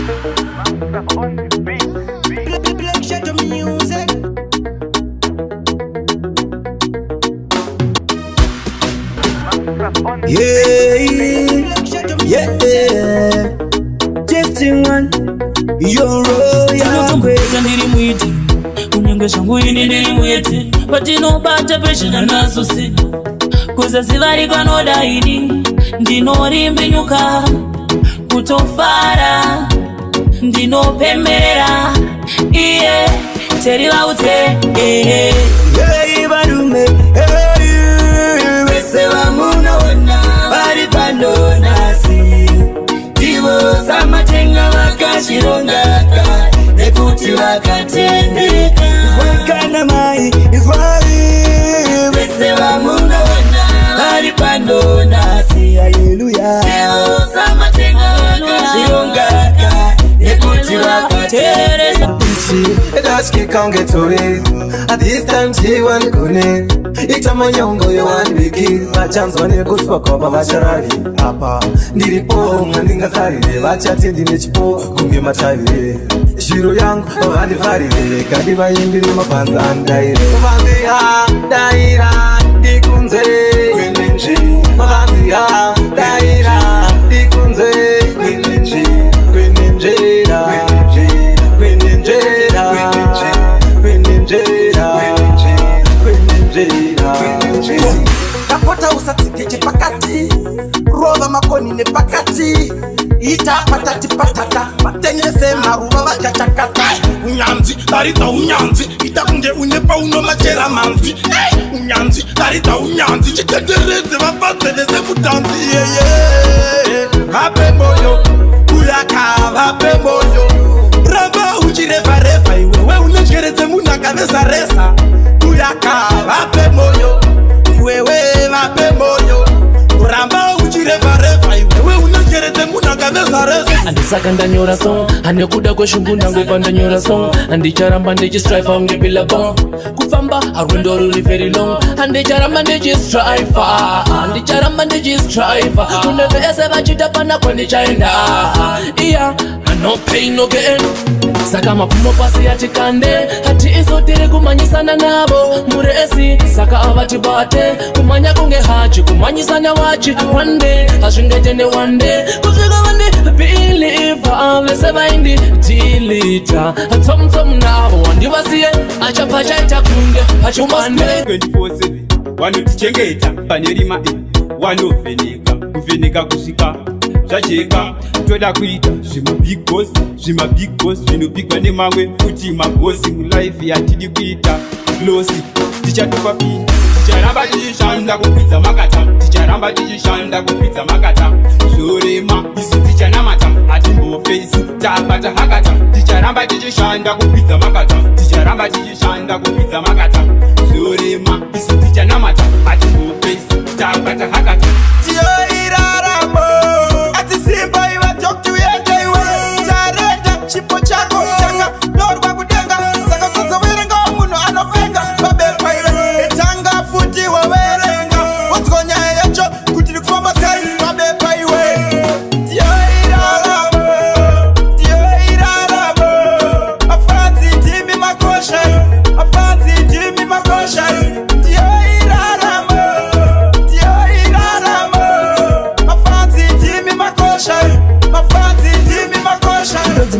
Black Shadow music. Yeah. Drifting one. You're royal. Ndiri mwiti kunyenge shangu ini ndiri mwiti patinobata peshina naso si kuzazivari kwanodaidi ndinorimbinyuka kutofara ndinopemberera iye terilaute varume vese vamunoona vari panonasi ndivo samatenga vakazvirongaka nekuti vakatendeka wakana mai izwai vese vamunoona vari panonasi haleluya ndivo samatenga vakazvirongaka nekuti vakatendeka. Daski can't get to it. At this time she want kune. Itamanyongo yo one wiki. Vachans wane kuswako pa vacharari. Apa ndiripo mwaninga sarire. Vachati ndinechipo kunge matavire. Shiro yangu ovandi farire. Kadi vaimbiri mapanza andaire. Vandiha daira dikunze kwenenji. Vandiha daira dikunze kwenenji. Kwenenjera Kapota usatike pakati rova makoni ne pakati ita patati patata matengese maruva vachachakata unyanzi darita unyanzi itakunge unepa uno machera manzi unyanzi darita unyanzi chitetereze vapazeleze mutanzi hape moyo uyaka hape moyo ramba uchirevareva iwewe unechereze munakaveza resa uyaka hape moyo iwewe vape moyo kuramba uchirevareva iwewe unechereze munakaveza resa. andisaka ndanyora song anekuda kweshungu ndangopa ndanyora song andicharamba ndichistrive unge bila bon kufamba arwendo ruri very long andicharamba ndichistrive andicharamba ndichistrive kunevese vachitapana kwendichaenda iya no pain no gain saka mapumo pasi yatikande hati iso tiri kumanyisana navo muresi saka avatibate kumanya kunge hachi kumanyisana wachi one day azvingetende one day kusvika vandi believer vese vaindi dilita tomtom navo wandivasiye achapfa chaita kunge achimande 24/7 vanotichengeta pane rima vanovheneka kuvheneka kusvika zvacheka toda kuita zvimabig boss zvinopigwa nemamwe kuti mabosi mulaife yatidi kuita losi tichatopa pini ticharamba tichishanda kupidza makata ticharamba tichishanda kupidza makata zvorema isu tichanamata hatimbofeisi tabata hakata ticharamba tichishanda kupidza makata ticharamba tichishanda kupidza makata zvorema isu tichanamata hatimbofeisi tabata hakata tioiraramo atisimba iva toktiuyende iwe tareta chipo chako changa norwa kudenga saka sozoverenga munhu anofenga vabepa ive etanga futi waverenga wodzikonyaya yacho kuti ndikufamba sei vabepa iwe tioiraramo afanzi timi makosha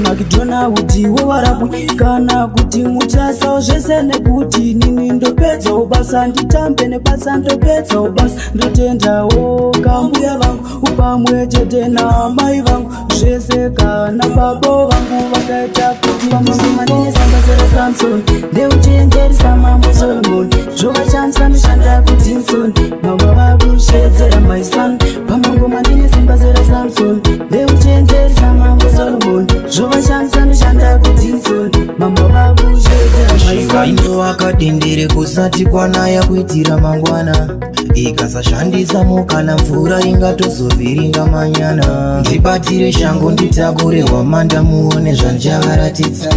makidona kuti wewarabu kana kuti mutasawo zvese nekuti nini ndopedza ubasa nditambe nebasa ndopedza ubasa ndotendawo kambuya vangu upamwe chete namai vangu zvese kana babo vangu vakaita kuti vamamanenesambazera samsoni ndeuchenjerisa mambo solomoni zvovachanisa ndishanda kuti nsoni mama vakushedzera maisani pamangomanenesambazera samsoni ndeuchenjerisa mambo solomoni zvovachanisa ndishanda kuti nsoni mama vakushedzera maisani wakadendere kusati kwanaya kuitira mangwana ikasashandisa mukana mvura ingatozovhiringa manyana ndibatire shango nditakure hwamanda muone zvanjavaratidza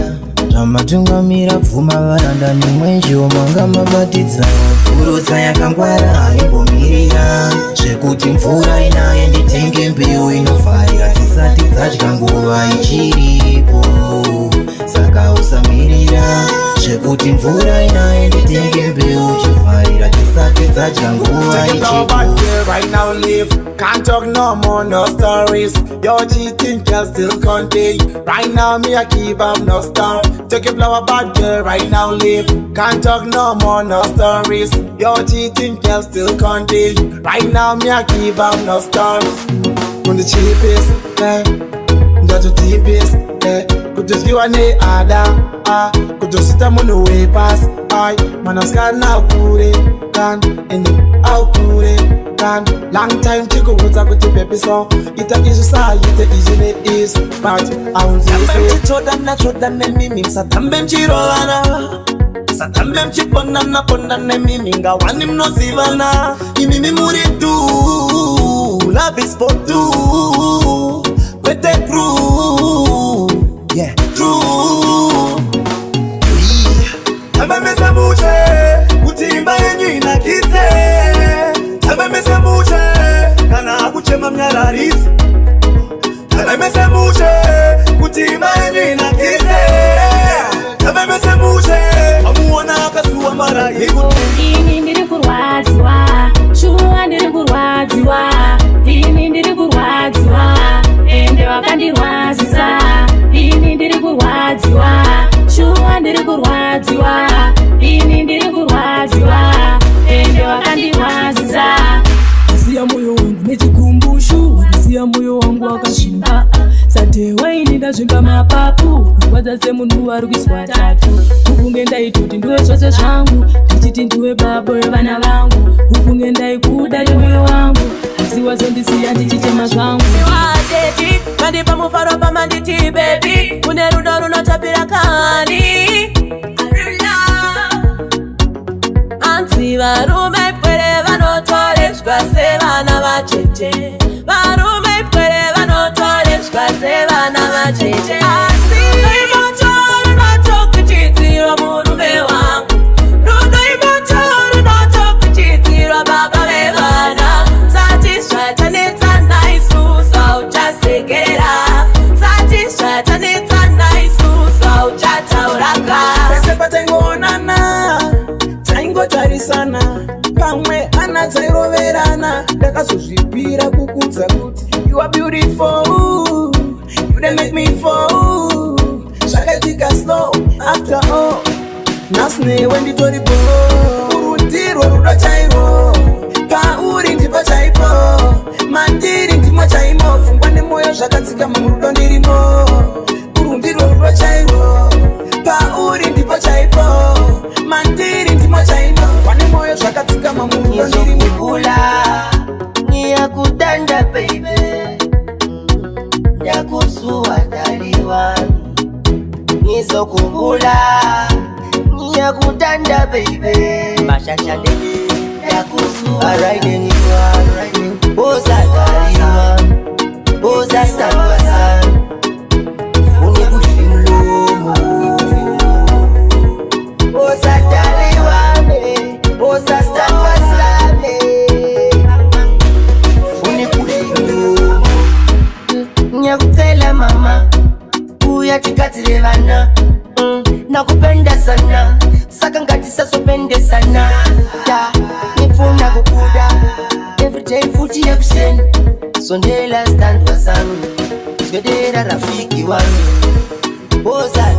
zvamatungamira pfuma varanda nemwenjewo manga mabatidza kurotsa yakangwara haimbomirira zvekuti mvura inaye nditenge mbeu inofarira tisa dzisati dzadya nguva ichiripo. Saka usamirira zvekuti mvura inaende tenge mbeu chifarira dzisati dzadya nguva ichiripo. Right now live, can't talk no more, no stories. Your cheating can still continue. Right now me I keep up, no star. Take a flower bad girl, right now live, can't talk no more, no stories. Your cheating can still continue. Right now me I keep up, no star. On the cheapest, not the deepest, could just give an ada, could just sit on way pass. I man I scan now kure can in the out kure can long time to go with a baby song. It is say it is but I won't say so that mimi satambe mchirolana satambe mchipona na pona na mimi ngawani mnozivana imimi muri do love is for two with the crew yeah true. Tabemeze muche kutimba yenyu inakize. Tabemeze muche kana kuchema mnyararizi. Tabemeze muche kutimba yenyu inakize. Tabemeze muche amuona akasuwa maraibu. Ini ndiri kurwadziwa, shuwa ndiri kurwadziwa. Ini ndiri kurwadziwa, ende wakandirwadzisa. Ini ndiri kurwadziwa, shuwa ndiri kurwadziwa. Ini ndiri kurwadziwa, ende wakandirwadzisa. Ziya moyo wangu nechikumbushu, ziya moyo wangu wakashimba. Satewa ini ndazvimba mapapu, kurwadza semunhu warikiswa tatu. Ufunge ndaitoti ndiwe zvose zvangu, ndichiti ndiwe baba vevana vangu. Ufunge ndaikuda nemoyo wangu, asi wazondisiya ndichitema zvangu. Niwadeti, kandipa mufaro pamanditi baby, une rudo runotapira kani. Anti varume pwere vanotoreshwa sevana vacheche. Varume pwere vanotoreshwa sevana vacheche. Asi imoto runotokuchitirwa murume wangu. Rudo imoto runotokuchitirwa baba vevana. Sati zvatanetsana isusa uchasegerera. Sati zvatanetsana isusa uchatauraka. Pese patengoonana taingotarisana pamwe ana dzairoverana ndakazozvipira kukudza kuti you are beautiful, you dey make me fall. Zvakaitika slow after all, nhasi newe nditoripo. Urundirwo rudo chairwo, pauri ndipo chaipo, mandiri ndimo chaimo. Pfungwa nemoyo zvakadzikama murudo ndirimo. Urundirwo rudo chairwo, pauri ndipo chaipo, mandiri ndimo chaimo. Pfungwa nemoyo zvakadzikama murudo ndirimo. Niyakudanda baby, nyakusuwa daliwa. Nizokumbula, niyakudanda baby, mashashane nyakusuwa araideniwa. Oza daliwa, oza stambasa, unikushi mlomo. Oza daliwa, oza stambasa, nyakutela mama uyatikatile vana. Nakupenda sana saka ngatisazopende sana. Nifuna kukuda everyday futi yekuseni. Sondela stand kwa zangu, zvedera rafiki wangu. Oza